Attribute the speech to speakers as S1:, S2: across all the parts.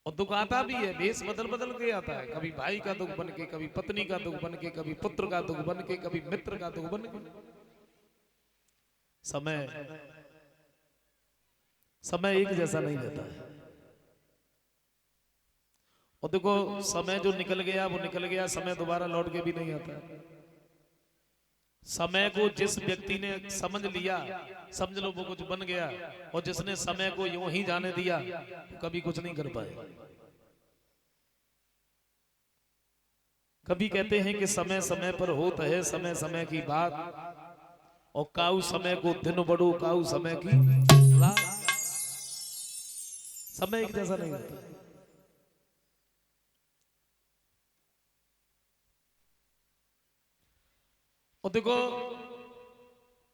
S1: और दुख आता भी है, भेष बदल बदल के आता है। कभी भाई का दुख बन के, कभी पत्नी का दुख बन के, कभी पुत्र का दुख बन के, कभी मित्र का दुख बन के। समय एक जैसा नहीं रहता है। और देखो, समय जो निकल गया वो निकल गया, समय दोबारा लौट के भी नहीं आता। समय को जिस व्यक्ति ने समझ लिया, समझ लो वो कुछ बन गया, और जिसने समय को यूं ही जाने दिया तो कभी कुछ नहीं कर पाए। कभी कहते हैं कि समय समय पर होता है समय समय की बात, और काऊ समय को दिन बढ़ो काऊ समय की रात। समय एक जैसा नहीं होता। और देखो,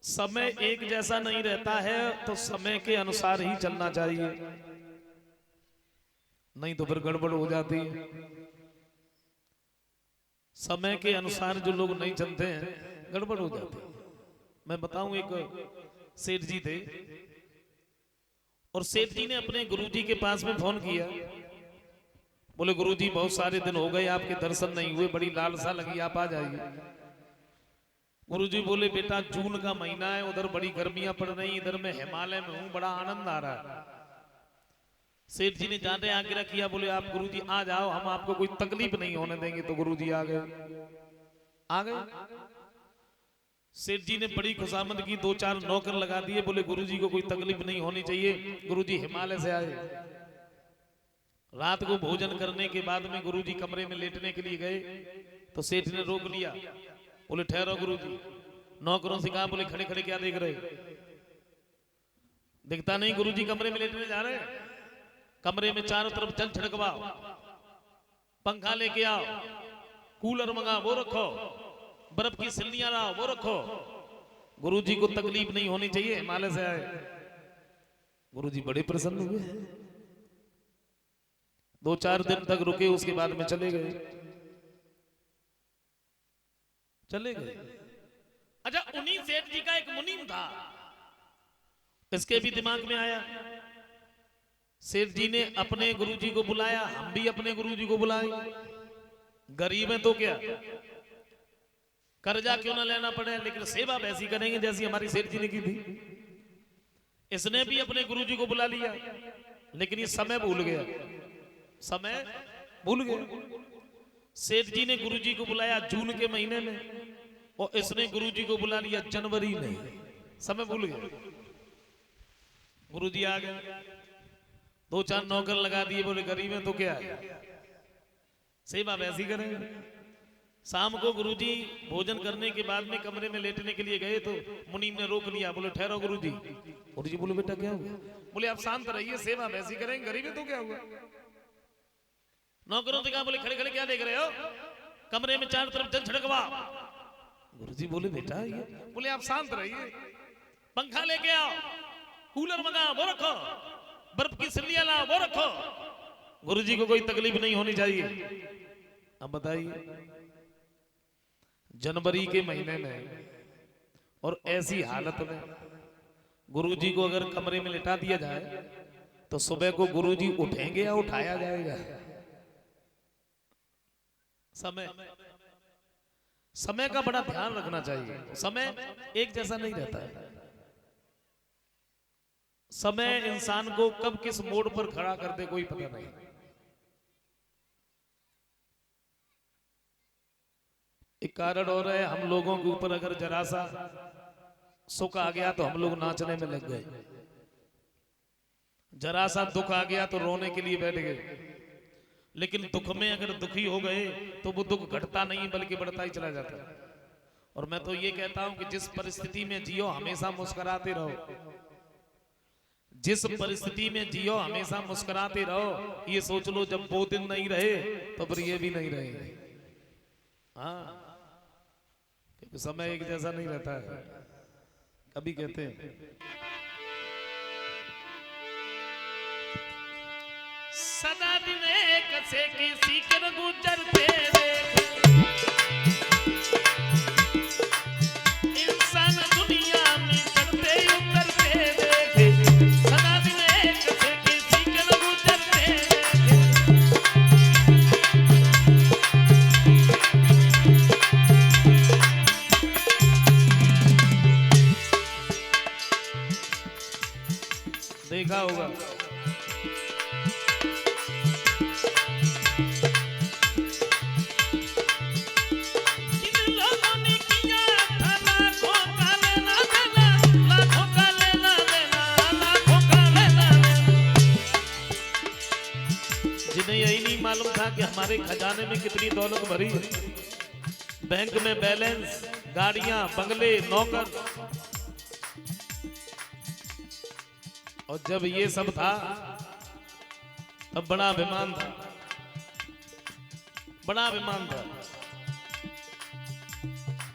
S1: समय एक जैसा नहीं रहता है तो समय के अनुसार ही चलना चाहिए, नहीं तो फिर गड़बड़ हो जाती है। समय के अनुसार जो लोग नहीं चलते हैं गड़बड़ हो जाती है। मैं बताऊं, एक सेठ जी थे, और सेठ जी ने अपने गुरुजी के पास में फोन किया। बोले गुरुजी बहुत सारे दिन हो गए आपके दर्शन नहीं हुए, बड़ी लालसा लगी, आप आ जाइए। गुरुजी बोले बेटा जून का महीना है, उधर बड़ी गर्मियां पड़ रही, इधर मैं हिमालय में हूं, बड़ा आनंद आ रहा है। सेठ जी ने जाने आग्रह किया, बोले आप गुरुजी आ जाओ, हम आपको कोई तकलीफ नहीं होने देंगे। तो गुरुजी आ गए। सेठ जी ने बड़ी खुशामद की, 2-4 नौकर लगा दिए। बोले गुरुजी को कोई तकलीफ नहीं होनी चाहिए। गुरुजी हिमालय से आए। रात को भोजन करने के बाद में गुरुजी कमरे में लेटने के लिए गए तो सेठ ने रोक लिया। बोले ठहरो गुरुजी। नौकरों से कहा, बोले खड़े खड़े क्या देख रहे, दिखता नहीं गुरुजी कमरे में लेटने जा रहे हैं। कमरे में चारों तरफ जल छिड़कवाओ, पंखा लेके आओ, कूलर मंगाओ वो रखो, बर्फ की सिल्लियां लाओ वो रखो। गुरुजी को तकलीफ नहीं होनी चाहिए, हिमालय से आए। गुरुजी बड़े प्रसन्न हुए। 2-4 दिन तक रुके, उसके बाद में चले गए। अच्छा, उन्हीं सेठ जी का एक मुनीम था, इसके भी दिमाग में आया। सेठ जी ने अपने गुरुजी को बुलाया, हम भी अपने गुरुजी को बुलाए। गरीब है तो क्या, कर्जा क्यों ना लेना पड़े, लेकिन सेवा वैसी करेंगे जैसी हमारी सेठ जी ने की थी। इसने भी अपने गुरुजी को बुला लिया, लेकिन ये समय भूल गया। सेठ जी ने गुरुजी को बुलाया जून के महीने में, और इसने गुरुजी को बुला लिया जनवरी में। समय भूल गया। गुरुजी आ गए, 2-4 नौकर लगा दिए। बोले गरीब है तो क्या है, सेवा वैसी करेंगे। शाम को गुरुजी भोजन करने के बाद में कमरे में लेटने के लिए गए तो मुनीम ने रोक लिया। बोले ठहरो गुरुजी। गुरुजी बोले बेटा क्या हुआ। बोले आप शांत रहिए, सेवा वैसी करेंगे, गरीब है तो क्या हुआ। नौकरों से कहा, बोले खड़े खड़े क्या देख रहे हो, कमरे में चारों तरफ जल छिड़कवा। गुरुजी बोले बेटा ये, बोले आप शांत रहिए, पंखा लेके आओ, कूलर मंगाओ वो रखो, बर्फ की सिल्लियां लाओ वो रखो। गुरुजी को कोई तकलीफ नहीं होनी चाहिए। अब बताइए, जनवरी के महीने में और ऐसी हालत में गुरुजी को अगर कमरे में लिटा दिया जाए तो सुबह को गुरुजी उठेंगे या उठाया जाएगा। समय का बड़ा ध्यान रखना चाहिए। समय एक जैसा नहीं रहता है। समय इंसान को कब किस मोड़ पर खड़ा कर दे कोई पता नहीं। एक कारण और है, हम लोगों के ऊपर अगर जरा सा सुख आ गया तो हम लोग नाचने में लग गए, जरा सा दुख आ गया तो रोने के लिए बैठ गए। लेकिन दुख में अगर दुखी हो गए तो वो दुख घटता नहीं बल्कि बढ़ता ही चला जाता है। और मैं तो ये कहता हूं कि जिस परिस्थिति में जियो हमेशा मुस्कुराते रहो। जिस परिस्थिति में जियो हमेशा मुस्कुराते रहो। ये सोच लो जब वो दिन नहीं रहे तो फिर ये भी नहीं रहे। हाँ, क्योंकि समय एक जैसा नहीं रहता है। कभी कहते हैं सदा दिन एक से किसी कर गुजरते इंसान दुनिया में चढ़ते उतरते देखे। सदा दिन एक देखा होगा। जिन्हें यही नहीं मालूम था कि हमारे खजाने में कितनी दौलत भरी है, बैंक में बैलेंस, गाड़ियां, बंगले, नौकर। और जब ये सब था तब बड़ा अभिमान था, बड़ा अभिमान था।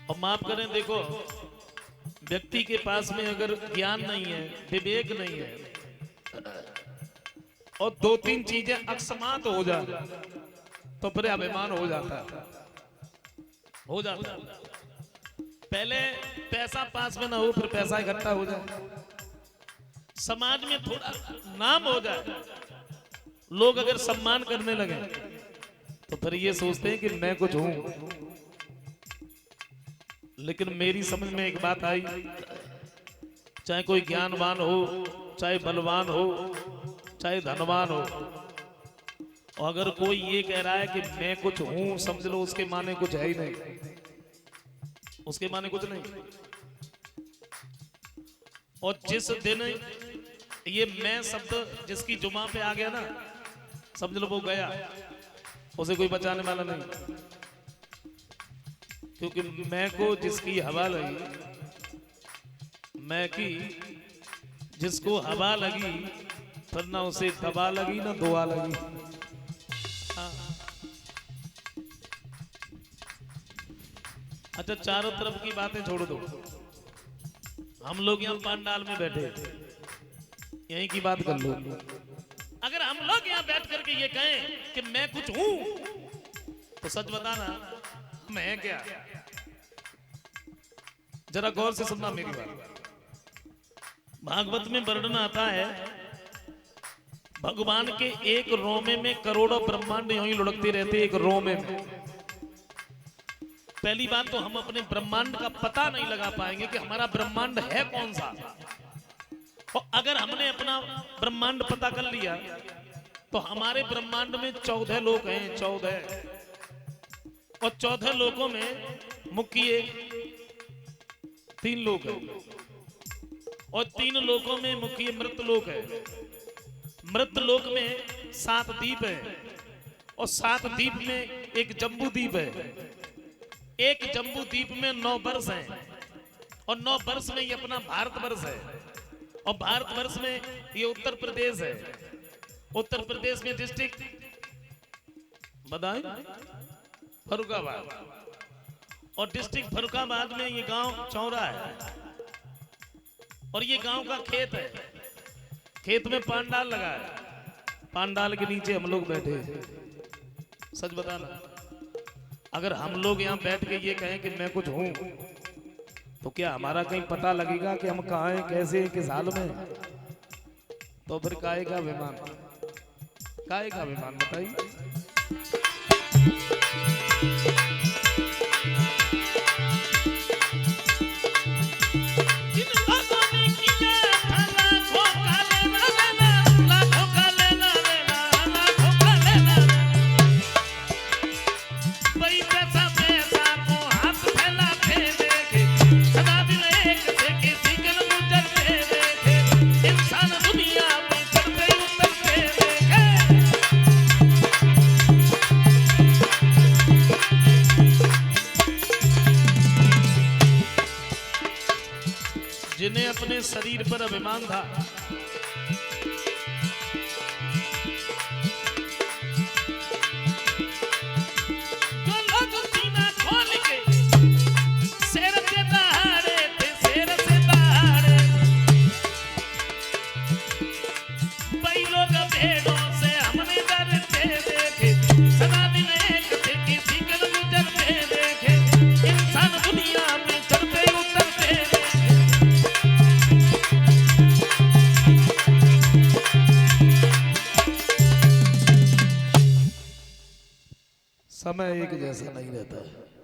S1: और माफ करें, देखो व्यक्ति के पास में अगर ज्ञान नहीं है, विवेक नहीं है और दो तीन चीजें अकस्मात हो जाए तो फिर अभिमान हो जाता है, हो जाता है। पहले पैसा पास में ना हो, फिर पैसा इकट्ठा हो जाए, समाज में थोड़ा नाम हो जाए, लोग अगर सम्मान करने लगे तो फिर ये सोचते हैं कि मैं कुछ हूं। लेकिन मेरी समझ में एक बात आई, चाहे कोई ज्ञानवान हो, चाहे बलवान हो, चाहे धनवान हो, और अगर कोई ये कह रहा है कि मैं कुछ हूं, समझ लो उसके माने कुछ है ही नहीं, उसके माने कुछ नहीं। और जिस दिन ये मैं शब्द जिसकी जुमा पे आ गया ना, समझ लो वो गया, उसे कोई बचाने वाला नहीं। क्योंकि मैं को जिसकी हवा लगी, मैं की जिसको हवा लगी, फिर ना उसे दबा लगी ना दुआ लगी। हाँ। अच्छा, चारों तरफ की बातें छोड़ दो, हम लोग यहाँ पंडाल में बैठे, यहीं की बात कर लो। अगर हम लोग यहाँ बैठ करके ये कहें कि मैं कुछ हूं, तो सच बताना मैं क्या? जरा गौर से सुनना मेरी बात। भागवत में वर्णन आता है, भगवान के एक रोमे में करोड़ों ब्रह्मांड यूं ही लुढ़कते रहते, एक रोमे में। पहली बात तो हम अपने ब्रह्मांड का पता नहीं लगा पाएंगे कि हमारा ब्रह्मांड है कौन सा। और अगर हमने अपना ब्रह्मांड पता कर लिया तो हमारे ब्रह्मांड में 14 लोक हैं, 14। और 14 लोकों में मुख्य 3 लोक है, और 3 लोकों में मुख्य मृत लोक है। मृत लोक में 7 द्वीप है, और 7 द्वीप में एक जम्बू द्वीप है। एक जम्बू द्वीप में 9 वर्ष हैं, और 9 वर्ष में ये अपना भारतवर्ष है। और भारतवर्ष में ये उत्तर प्रदेश है। उत्तर प्रदेश में डिस्ट्रिक्ट बताएं, फर्रुखाबाद। और डिस्ट्रिक्ट फर्रुखाबाद में ये गांव चौरा है, और ये गांव का खेत है। खेत में पांडाल लगा है, पांडाल के नीचे हम लोग बैठे हैं। सच बताना, अगर हम लोग यहाँ बैठ के ये कहें कि मैं कुछ हूं, तो क्या हमारा कहीं पता लगेगा कि हम कहाँ हैं, कैसे हैं, किस हाल में? तो फिर काहे का अभिमान, काहे का अभिमान बताइए। जिन्हें अपने शरीर पर अभिमान था, जो लोग सीना खोल के शेर से दहाड़े थे, शेर से दहाड़े, वही लोग भेड़ों से हमने डरते देखे, सदा दिन एक थे, किसी के गुजरते देखे, इंसान दुनिया में चढ़ते उतरते देखे। समय एक जैसा नहीं रहता है।